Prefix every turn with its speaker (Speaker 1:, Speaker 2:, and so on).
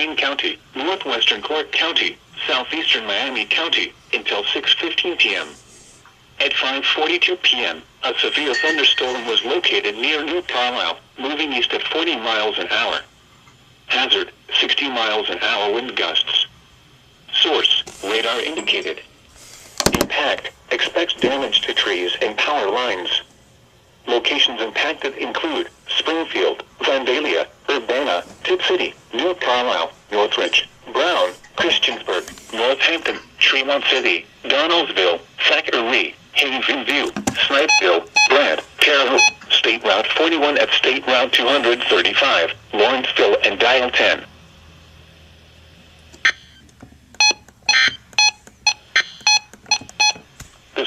Speaker 1: Kane County, northwestern Clark County, southeastern Miami County, until 6:15 p.m. At 5:42 p.m., a severe thunderstorm was located near New Carlisle, moving east at 40 miles an hour. Hazard, 60 miles an hour wind gusts. Source, radar indicated. Impact, expects damage to trees and power lines. Locations impacted include Springfield, Vandalia, Urbana, Tip City, New Carlisle, Northridge, Brown, Christiansburg, Northampton, Tremont City, Donnellsville, Thackeray, Havenview, Snipeville, Brad, Terre Haute, State Route 41 at State Route 235, Lawrenceville and Dial 10.